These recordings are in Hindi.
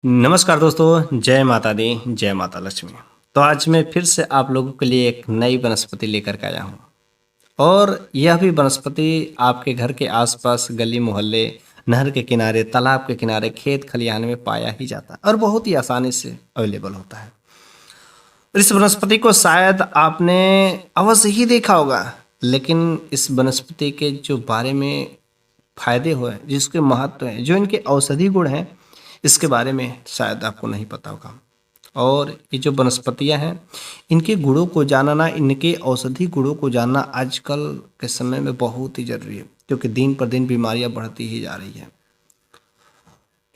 नमस्कार दोस्तों, जय माता दी, जय माता लक्ष्मी। तो आज मैं फिर से आप लोगों के लिए एक नई वनस्पति लेकर के आया हूँ और यह भी वनस्पति आपके घर के आसपास, गली मोहल्ले, नहर के किनारे, तालाब के किनारे, खेत खलिहान में पाया ही जाता है और बहुत ही आसानी से अवेलेबल होता है। इस वनस्पति को शायद आपने अवश्य ही देखा होगा, लेकिन इस वनस्पति के जो बारे में फायदे हुए, जिसके महत्व हैं, जो इनके औषधि गुण हैं, इसके बारे में शायद आपको नहीं पता होगा। और ये जो वनस्पतियां हैं, इनके गुणों को जानना, इनके औषधि गुणों को जानना आजकल के समय में बहुत ही जरूरी है, क्योंकि दिन पर दिन बीमारियां बढ़ती ही जा रही हैं।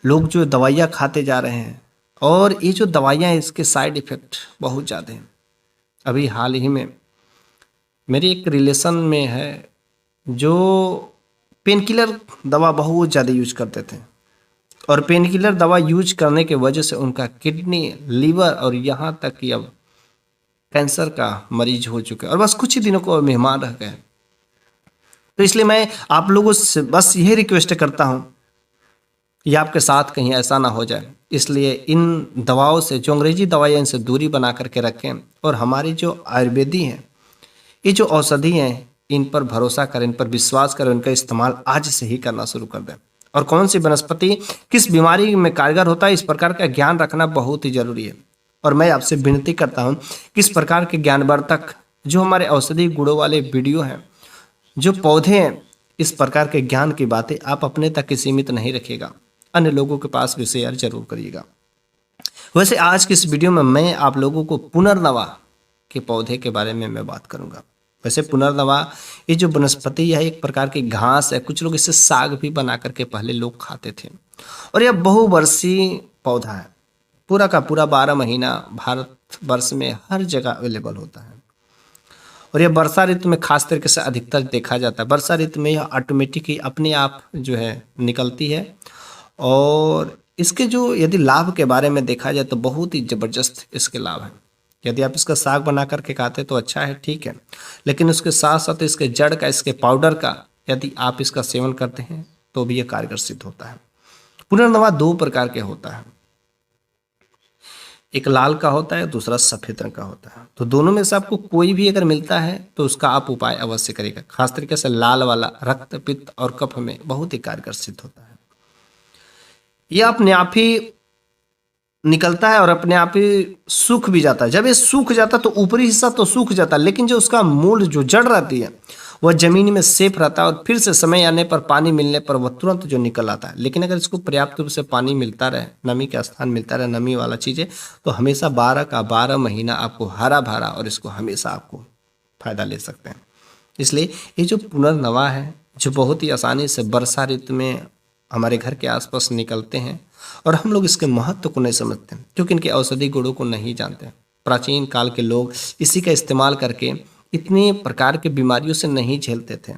लोग जो दवाइयाँ खाते जा रहे हैं और ये जो दवाइयाँ हैं, इसके साइड इफ़ेक्ट बहुत ज़्यादा हैं। अभी हाल ही में मेरे एक रिलेशन में है जो पेन किलर दवा बहुत ज़्यादा यूज करते थे और पेन किलर दवा यूज करने के वजह से उनका किडनी, लीवर और यहाँ तक कि अब कैंसर का मरीज हो चुके हैं और बस कुछ ही दिनों को मेहमान रह गए। तो इसलिए मैं आप लोगों से बस यही रिक्वेस्ट करता हूँ ये आपके साथ कहीं ऐसा ना हो जाए, इसलिए इन दवाओं से, जो अंग्रेजी दवाइयाँ, इनसे दूरी बना करके रखें और हमारी जो आयुर्वेदी हैं, ये जो औषधि हैं, इन पर भरोसा करें, इन पर विश्वास करें, इनका इस्तेमाल आज से ही करना शुरू कर दें। और कौन सी वनस्पति किस बीमारी में कारगर होता है, इस प्रकार का ज्ञान रखना बहुत ही जरूरी है। और मैं आपसे विनती करता हूँ कि इस प्रकार के ज्ञानवर्धक जो हमारे औषधि गुणों वाले वीडियो हैं, जो पौधे हैं, इस प्रकार के ज्ञान की बातें आप अपने तक ही सीमित नहीं रखिएगा, अन्य लोगों के पास भी शेयर जरूर करिएगा। वैसे आज की इस वीडियो में मैं आप लोगों को पुनर्नवा के पौधे के बारे में मैं बात करूंगा। वैसे पुनर्नवा ये जो वनस्पति है, एक प्रकार की घास है। कुछ लोग इससे साग भी बना करके पहले लोग खाते थे और यह बहुवर्षीय पौधा है। पूरा का पूरा 12 महीना भारत वर्ष में हर जगह अवेलेबल होता है और यह वर्षा ऋतु में खास तरीके से अधिकतर देखा जाता है। वर्षा ऋतु में यह ऑटोमेटिक ही अपने आप जो है निकलती है और इसके जो यदि लाभ के बारे में देखा जाए तो बहुत ही ज़बरदस्त इसके लाभ हैं। यदि आप इसका साग बना करके खाते तो अच्छा है, ठीक है, लेकिन उसके साथ साथ इसके जड़ का, इसके पाउडर का यदि आप इसका सेवन करते हैं तो भी यह कारगर सिद्ध होता है। पुनर्नवा 2 प्रकार के होता है, एक लाल का होता है, दूसरा सफ़ेद रंग का होता है। तो दोनों में से आपको कोई भी अगर मिलता है तो उसका आप उपाय अवश्य करिएगा। खास तरीके से लाल वाला रक्त, पित्त और कफ में बहुत ही कारगर सिद्ध होता है। यह अपने आप ही निकलता है और अपने आप ही सूख भी जाता है। जब ये सूख जाता है तो ऊपरी हिस्सा तो सूख जाता है, लेकिन जो उसका मूल, जो जड़ रहती है, वह जमीन में सेफ रहता है और फिर से समय आने पर, पानी मिलने पर वह तुरंत जो निकल आता है। लेकिन अगर इसको पर्याप्त रूप से पानी मिलता रहे, नमी का स्थान मिलता रहे, नमी वाला चीज़ें, तो हमेशा 12 का 12 महीना आपको हरा भरा और इसको हमेशा आपको फायदा ले सकते हैं। इसलिए ये जो पुनर्नवा है, जो बहुत ही आसानी से वर्षा ऋतु में हमारे घर के आसपास निकलते हैं और हम लोग इसके महत्व को नहीं समझते क्योंकि इनके औषधि गुणों को नहीं जानते। प्राचीन काल के लोग इसी का इस्तेमाल करके इतने प्रकार के बीमारियों से नहीं झेलते थे।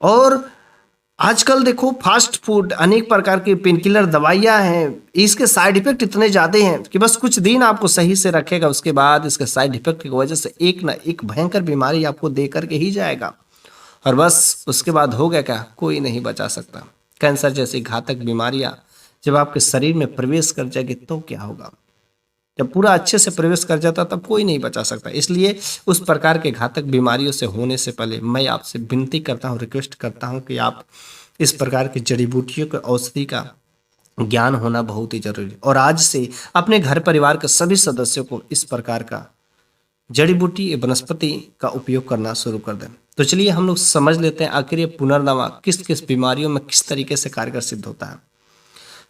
और आजकल देखो, फास्ट फूड, अनेक प्रकार की पेनकिलर दवाइयाँ हैं, इसके साइड इफेक्ट इतने ज़्यादा हैं कि बस कुछ दिन आपको सही से रखेगा, उसके बाद इसके साइड इफेक्ट की वजह से एक ना एक भयंकर बीमारी आपको दे करके ही जाएगा और बस उसके बाद हो गया क्या, कोई नहीं बचा सकता। कैंसर जैसी घातक बीमारियां जब आपके शरीर में प्रवेश कर जाएगी तो क्या होगा? जब पूरा अच्छे से प्रवेश कर जाता तब कोई नहीं बचा सकता। इसलिए उस प्रकार के घातक बीमारियों से होने से पहले मैं आपसे विनती करता हूँ, रिक्वेस्ट करता हूँ कि आप इस प्रकार की जड़ी बूटियों के औषधि का ज्ञान होना बहुत ही जरूरी है और आज से अपने घर परिवार के सभी सदस्यों को इस प्रकार का जड़ी बूटी, वनस्पति का उपयोग करना शुरू कर दें। तो चलिए हम लोग समझ लेते हैं आखिर ये पुनर्नवा किस किस बीमारियों में किस तरीके से कारगर सिद्ध होता है।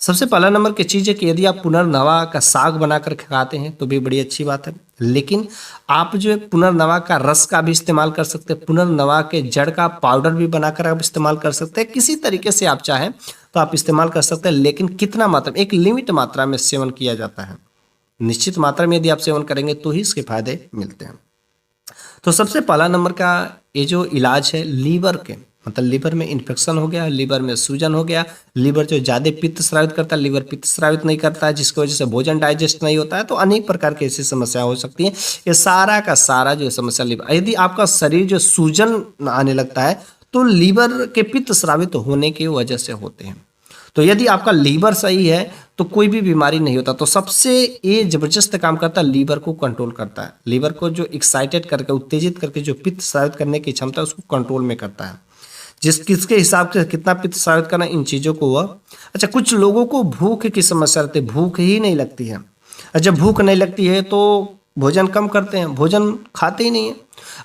सबसे पहला नंबर की चीज़ है कि यदि आप पुनर्नवा का साग बनाकर खाते हैं तो भी बड़ी अच्छी बात है, लेकिन आप जो है पुनर्नवा का रस का भी इस्तेमाल कर सकते हैं, पुनर्नवा के जड़ का पाउडर भी बनाकर आप इस्तेमाल कर सकते हैं। किसी तरीके से आप चाहें तो आप इस्तेमाल कर सकते हैं, लेकिन कितना मात्रा, एक लिमिट मात्रा में सेवन किया जाता है। निश्चित मात्रा में यदि आप सेवन करेंगे तो ही इसके फायदे मिलते हैं। तो सबसे पहला नंबर का ये जो इलाज है लीवर के, मतलब लीवर में इन्फेक्शन हो गया, लीवर में सूजन हो गया, लीवर जो ज़्यादा पित्त स्रावित करता है, लीवर पित्त स्रावित नहीं करता है, जिसकी वजह से भोजन डाइजेस्ट नहीं होता है, तो अनेक प्रकार की ऐसी समस्या हो सकती है। ये सारा का सारा जो समस्या लीवर, यदि आपका शरीर जो सूजन आने लगता है तो लीवर के पित्त स्रावित होने की वजह से होते हैं। तो यदि आपका लीवर सही है तो कोई भी बीमारी नहीं होता। तो सबसे ये जबरदस्त काम करता है, लीवर को कंट्रोल करता है। लीवर को जो एक्साइटेड करके, उत्तेजित करके जो पित्त स्रावित करने की क्षमता है उसको कंट्रोल में करता है। किसके हिसाब से कितना पित्त स्रावित करना, इन चीज़ों को वह। अच्छा, कुछ लोगों को भूख की समस्या रहती है, भूख ही नहीं लगती है। और जब भूख नहीं लगती है तो भोजन कम करते हैं, भोजन खाते ही नहीं है।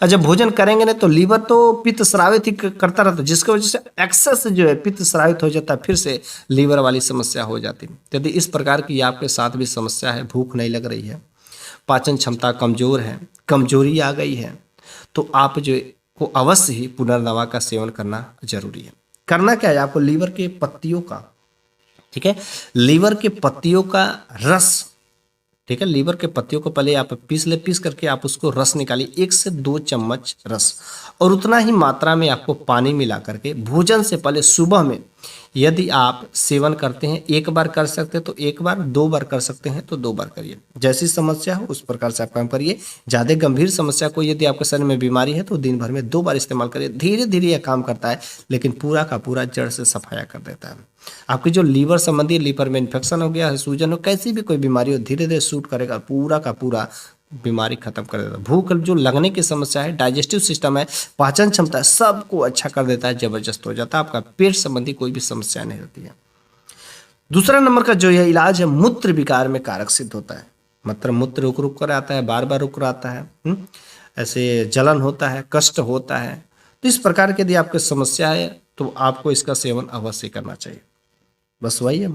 और जब भोजन करेंगे ना तो लीवर तो पित्त स्रावित ही करता रहता है, जिसकी वजह से एक्सेस जो है पित्त स्रावित हो जाता है, फिर से लीवर वाली समस्या हो जाती है। यदि इस प्रकार की आपके साथ भी समस्या है, भूख नहीं लग रही है, पाचन क्षमता कमजोर है, कमजोरी आ गई है, तो आप जो को अवश्य ही पुनर्दवा का सेवन करना जरूरी है। करना क्या है आपको, लीवर के पत्तियों का, ठीक है, लीवर के पत्तियों का रस, ठीक है, लीवर के पत्तियों को पहले आप पीस करके आप उसको रस निकालिए, 1 से 2 चम्मच रस, और उतना ही मात्रा में आपको पानी मिला करके भोजन से पहले सुबह में यदि आप सेवन करते हैं, एक बार कर सकते हैं तो एक बार, 2 बार कर सकते हैं तो 2 बार करिए। जैसी समस्या हो उस प्रकार से आप काम करिए। ज़्यादा गंभीर समस्या को यदि आपके शरीर में बीमारी है तो दिन भर में 2 बार इस्तेमाल करिए। धीरे धीरे यह काम करता है, लेकिन पूरा का पूरा जड़ से सफाया कर देता है। आपकी जो लीवर संबंधी, लीवर में इन्फेक्शन हो गया है, सूजन हो, कैसी भी कोई बीमारी हो, धीरे धीरे सूट करेगा, पूरा का पूरा बीमारी खत्म कर देता है। भूख जो लगने की समस्या है, डाइजेस्टिव सिस्टम है, पाचन क्षमता है, सबको अच्छा कर देता है, जबरदस्त हो जाता है। आपका पेट संबंधी कोई भी समस्या नहीं होती है। दूसरा नंबर का जो यह इलाज है, मूत्र विकार में कारक सिद्ध होता है। मतलब मूत्र रुक रुक कर आता है, बार बार रुक कर आता है, ऐसे जलन होता है, कष्ट होता है, तो इस प्रकार की यदि आपकी समस्या है तो आपको इसका सेवन अवश्य करना चाहिए। बस वही है,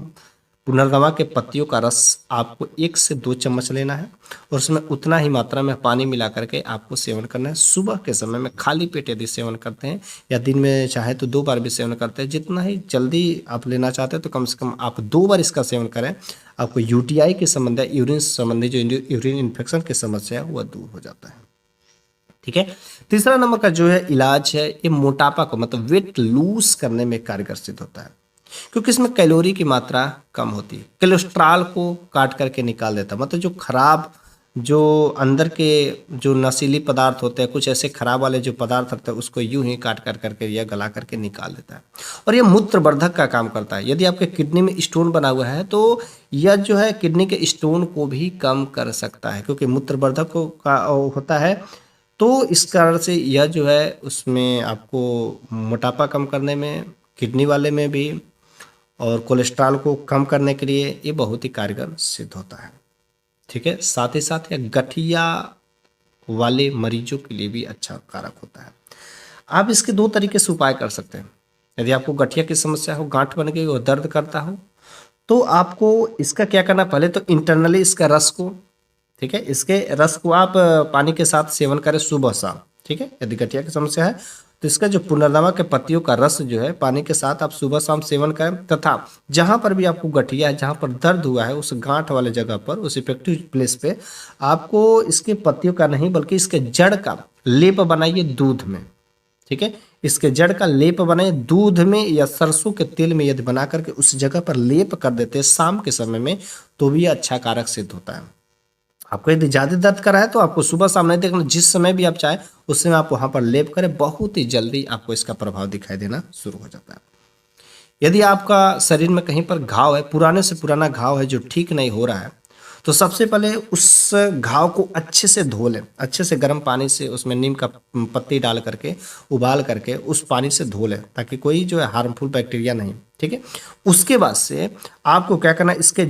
पुनर्दवा के पत्तियों का रस आपको 1 से 2 चम्मच लेना है और उसमें उतना ही मात्रा में पानी मिला करके आपको सेवन करना है। सुबह के समय में खाली पेट यदि सेवन करते हैं, या दिन में चाहे तो 2 बार भी सेवन करते हैं, जितना ही जल्दी आप लेना चाहते हैं तो कम से कम आप 2 बार इसका सेवन करें। आपको यूटीआई के संबंध, यूरिन संबंधी जो यूरिन इन्फेक्शन की समस्या है वह दूर हो जाता है। ठीक है। तीसरा नंबर का जो है इलाज है, ये मोटापा को, मतलब वेट लूज करने में कारगर सिद्ध होता है, क्योंकि इसमें कैलोरी की मात्रा कम होती है। कोलेस्ट्रॉल को काट करके निकाल देता है, मतलब जो खराब, जो अंदर के जो नशीली पदार्थ होते हैं, कुछ ऐसे खराब वाले जो पदार्थ होते हैं, उसको यूं ही काट कर करके या गला करके निकाल देता है। और ये मूत्रवर्धक का काम करता है। यदि आपके किडनी में स्टोन बना हुआ है तो यह जो है किडनी के स्टोन को भी कम कर सकता है, क्योंकि मूत्रवर्धक का होता है। तो इस कारण से यह जो है उसमें आपको मोटापा कम करने में, किडनी वाले में भी, और कोलेस्ट्रॉल को कम करने के लिए ये बहुत ही कारगर सिद्ध होता है। ठीक है। साथ ही साथ यह गठिया वाले मरीजों के लिए भी अच्छा कारक होता है। आप इसके 2 तरीके से उपाय कर सकते हैं। यदि आपको गठिया की समस्या हो, गांठ बन गई हो, दर्द करता हो, तो आपको इसका क्या करना, पहले तो इंटरनली इसका रस को, ठीक है, इसके रस को आप पानी के साथ सेवन करें सुबह शाम। ठीक है। यदि गठिया की समस्या है तो इसका जो पुनर्दवा के पत्तियों का रस जो है पानी के साथ आप सुबह शाम सेवन करें, तथा जहां पर भी आपको गठिया है, जहां पर दर्द हुआ है, उस गांठ वाले जगह पर, उस इफेक्टिव प्लेस पे आपको इसके पत्तियों का नहीं बल्कि इसके जड़ का लेप बनाइए दूध में। ठीक है। इसके जड़ का लेप बनाइए दूध में या सरसों के तेल में, यदि बना करके उस जगह पर लेप कर देते हैं शाम के समय में, तो भी अच्छा कारक सिद्ध होता है। आपको यदि ज़्यादा दर्द कर रहा है तो आपको सुबह शाम नहीं देखना, जिस समय भी आप चाहें उस समय आप वहाँ पर लेप करें, बहुत ही जल्दी आपको इसका प्रभाव दिखाई देना शुरू हो जाता है। यदि आपका शरीर में कहीं पर घाव है, पुराने से पुराना घाव है जो ठीक नहीं हो रहा है, तो सबसे पहले उस घाव को अच्छे से धो लें, अच्छे से गर्म पानी से उसमें नीम का पत्ती डाल करके उबाल करके उस पानी से धो लें, ताकि कोई जो है हार्मफुल बैक्टीरिया नहीं। ठीक है। उसके बाद से आपको क्या करना है, इसके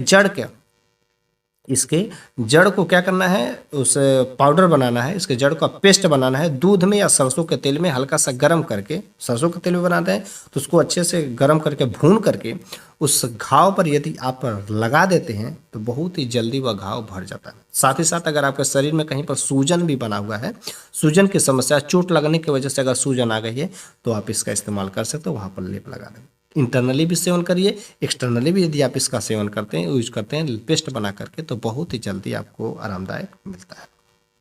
जड़ को क्या करना है, उस पाउडर बनाना है, इसके जड़ का पेस्ट बनाना है, दूध में या सरसों के तेल में हल्का सा गर्म करके, सरसों के तेल में बनाते हैं तो उसको अच्छे से गर्म करके भून करके उस घाव पर यदि आप लगा देते हैं तो बहुत ही जल्दी वह घाव भर जाता है। साथ ही साथ अगर आपके शरीर में कहीं पर सूजन भी बना हुआ है, सूजन की समस्या, चोट लगने की वजह से अगर सूजन आ गई है, तो आप इसका इस्तेमाल कर सकते हो, वहाँ पर लेप लगा दें। इंटरनली भी सेवन करिए, एक्सटर्नली भी यदि आप इसका सेवन करते हैं, यूज करते हैं पेस्ट बना करके, तो बहुत ही जल्दी आपको आरामदायक मिलता है।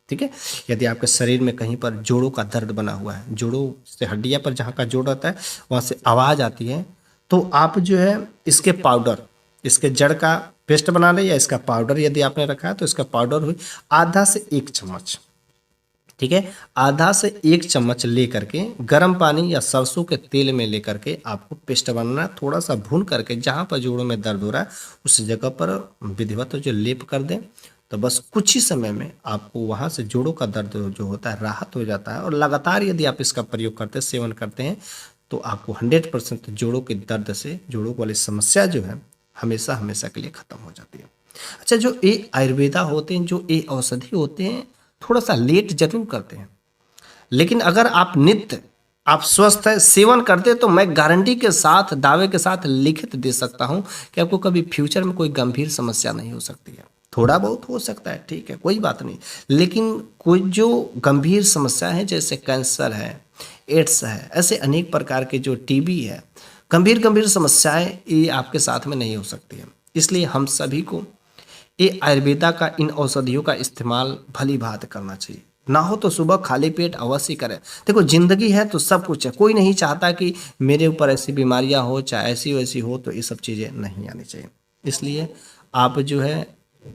ठीक है। यदि आपके शरीर में कहीं पर जोड़ों का दर्द बना हुआ है, जोड़ों से हड्डियां पर जहाँ का जोड़ रहता है वहाँ से आवाज़ आती है, तो आप जो है इसके पाउडर, इसके जड़ का पेस्ट बना लें, या इसका पाउडर यदि आपने रखा है तो इसका पाउडर हुई आधा से 1 चम्मच, ठीक है। आधा से 1 चम्मच ले करके गर्म पानी या सरसों के तेल में लेकर के आपको पेस्ट बनाना है। थोड़ा सा भून करके जहाँ पर जोड़ों में दर्द हो रहा है उस जगह पर विधिवत जो लेप कर दें, तो बस कुछ ही समय में आपको वहाँ से जोड़ों का दर्द जो होता है राहत हो जाता है। और लगातार यदि आप इसका प्रयोग करते सेवन करते हैं तो आपको 100% जोड़ों के दर्द से, जोड़ों वाली समस्या जो है हमेशा हमेशा के लिए खत्म हो जाती है। अच्छा, जो ये आयुर्वेदा होते हैं, जो ये औषधि होते हैं, थोड़ा सा लेट जरूर करते हैं, लेकिन अगर आप नित्य आप स्वस्थ है सेवन करते हैं तो मैं गारंटी के साथ, दावे के साथ लिखित दे सकता हूं कि आपको कभी फ्यूचर में कोई गंभीर समस्या नहीं हो सकती है। थोड़ा बहुत हो सकता है, ठीक है, कोई बात नहीं, लेकिन कोई जो गंभीर समस्या है जैसे कैंसर है, एड्स है, ऐसे अनेक प्रकार के जो टीबी है, गंभीर गंभीर समस्याएं ये आपके साथ में नहीं हो सकती है। इसलिए हम सभी को ये आयुर्वेदा का इन औषधियों का इस्तेमाल भली भांति करना चाहिए। ना हो तो सुबह खाली पेट अवश्य करें। देखो, जिंदगी है तो सब कुछ है, कोई नहीं चाहता कि मेरे ऊपर ऐसी बीमारियां हो, चाहे ऐसी वैसी हो, तो ये सब चीज़ें नहीं आनी चाहिए। इसलिए आप जो है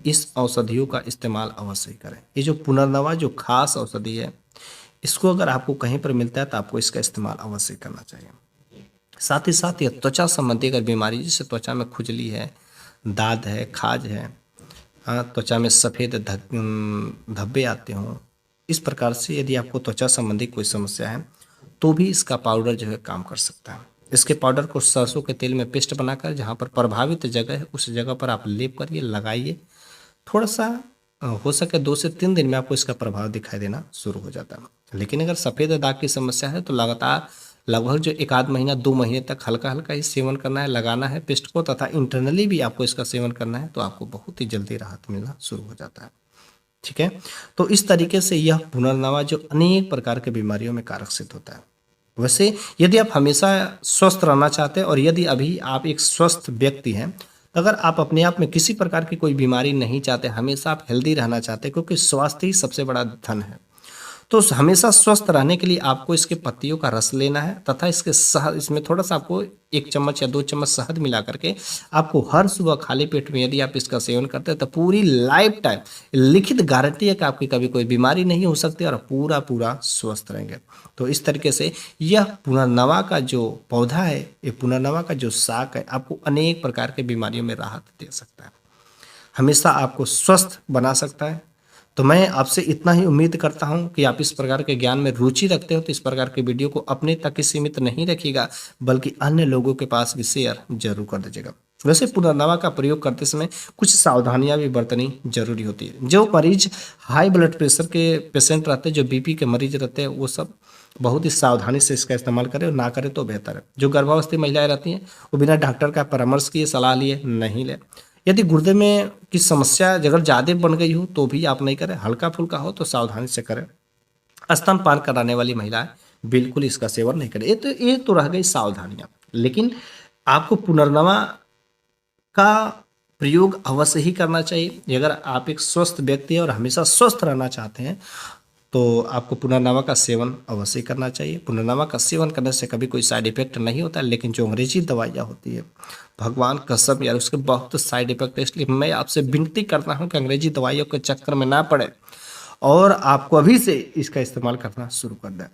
इस औषधियों का इस्तेमाल अवश्य ही करें। ये जो पुनर्नवा जो खास औषधि है, इसको अगर आपको कहीं पर मिलता है तो आपको इसका इस्तेमाल अवश्य करना चाहिए। साथ ही साथ ये त्वचा संबंधी अगर बीमारी, जैसे त्वचा में खुजली है, दाद है, खाज है, हाँ, त्वचा में सफ़ेद धब्बे आते हों, इस प्रकार से यदि आपको त्वचा संबंधी कोई समस्या है तो भी इसका पाउडर जो है काम कर सकता है। इसके पाउडर को सरसों के तेल में पेस्ट बनाकर जहाँ पर प्रभावित जगह है उस जगह पर आप लेप करिए, लगाइए। थोड़ा सा हो सके 2 से 3 दिन में आपको इसका प्रभाव दिखाई देना शुरू हो जाता है। लेकिन अगर सफ़ेद दाग की समस्या है तो लगातार लगभग जो 1 आध महीना 2 महीने तक हल्का हल्का ही सेवन करना है, लगाना है पेस्ट को, तथा इंटरनली भी आपको इसका सेवन करना है, तो आपको बहुत ही जल्दी राहत मिलना शुरू हो जाता है। ठीक है, तो इस तरीके से यह पुनर्नवा जो अनेक प्रकार के बीमारियों में कारक सिद्ध होता है। वैसे यदि आप हमेशा स्वस्थ रहना चाहते हैं और यदि अभी आप एक स्वस्थ व्यक्ति हैं, तो अगर आप अपने आप में किसी प्रकार की कोई बीमारी नहीं चाहते, हमेशा आप हेल्दी रहना चाहते हैं, क्योंकि स्वास्थ्य ही सबसे बड़ा धन है, तो हमेशा स्वस्थ रहने के लिए आपको इसके पत्तियों का रस लेना है तथा इसके शहद, इसमें थोड़ा सा आपको 1 चम्मच या 2 चम्मच शहद मिला करके आपको हर सुबह खाली पेट में यदि आप इसका सेवन करते हैं तो पूरी लाइफ टाइम लिखित गारंटी है कि आपकी कभी कोई बीमारी नहीं हो सकती और पूरा पूरा स्वस्थ रहेंगे। तो इस तरीके से यह पुनर्नवा का जो पौधा है, ये पुनर्नवा का जो शाक है, आपको अनेक प्रकार के बीमारियों में राहत दे सकता है, हमेशा आपको स्वस्थ बना सकता है। तो मैं आपसे इतना ही उम्मीद करता हूं कि आप इस प्रकार के ज्ञान में रुचि रखते हो तो इस प्रकार के वीडियो को अपने तक ही सीमित नहीं रखिएगा, बल्कि अन्य लोगों के पास भी शेयर जरूर कर दीजिएगा। वैसे पुनर्नवा का प्रयोग करते समय कुछ सावधानियां भी बरतनी जरूरी होती है। जो मरीज हाई ब्लड प्रेशर के पेशेंट रहते हैं, जो बीपी के मरीज रहते हैं, वो सब बहुत ही सावधानी से इसका इस्तेमाल करें, और ना करें तो बेहतर है। जो गर्भावस्थी महिलाएं रहती हैं वो बिना डॉक्टर का परामर्श किए, सलाह लिए नहीं लें। यदि गुर्दे में की समस्या अगर ज़्यादा बन गई हो तो भी आप नहीं करें, हल्का फुल्का हो तो सावधानी से करें। स्तनपान कराने वाली महिलाएं बिल्कुल इसका सेवन नहीं करें। ये तो रह गई सावधानियां, लेकिन आपको पुनर्नवा का प्रयोग अवश्य ही करना चाहिए। अगर आप एक स्वस्थ व्यक्ति हैं और हमेशा स्वस्थ रहना चाहते हैं तो आपको पुनर्नवा का सेवन अवश्य करना चाहिए। पुनर्नवा का सेवन करने से कभी कोई साइड इफेक्ट नहीं होता, लेकिन जो अंग्रेजी दवाइयाँ होती है, भगवान कसम यार, उसके बहुत साइड इफेक्ट है। इसलिए मैं आपसे विनती करता हूँ कि अंग्रेजी दवाइयों के चक्कर में ना पड़े और आपको अभी से इसका इस्तेमाल करना शुरू कर दें।